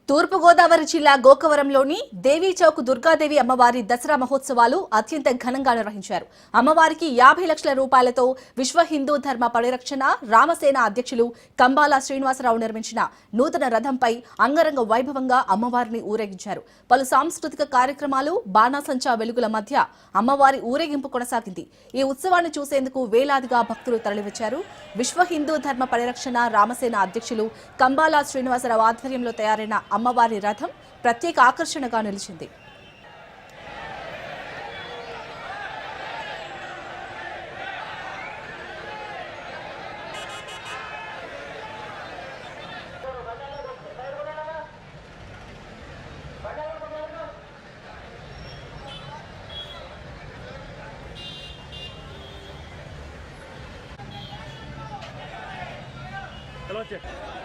తూర్పు గోదావరి జిల్లా గోకవరంలోని దేవీ చౌక్ దుర్గాదేవి అమ్మవారి దసరా మహోత్సవాలు అత్యంత ఘనంగా నిర్వహించారు. అమ్మవారికి 50 లక్షల రూపాయలతో విశ్వ హిందూ ధర్మ పరిరక్షణ రామసేన అధ్యక్షులు కంబాల శ్రీనివాసరావు నిర్మించిన నూతన రథంపై అంగరంగ వైభవంగా అమ్మవారిని ఊరేగించారు. పలు సాంస్కృతిక కార్యక్రమాలు, బాణాసంచా వెలుగుల మధ్య అమ్మవారి ఊరేగింపు కొనసాగింది. ఈ ఉత్సవాన్ని చూసేందుకు వేలాదిగా భక్తులు తరలివచ్చారు. విశ్వ హిందూ ధర్మ పరిరక్షణ రామసేన అధ్యక్షులు కంబాల శ్రీనివాసరావు ఆధ్వర్యంలో తయారైన అమ్మవారి రథం ప్రత్యేక ఆకర్షణగా నిలిచింది. चलो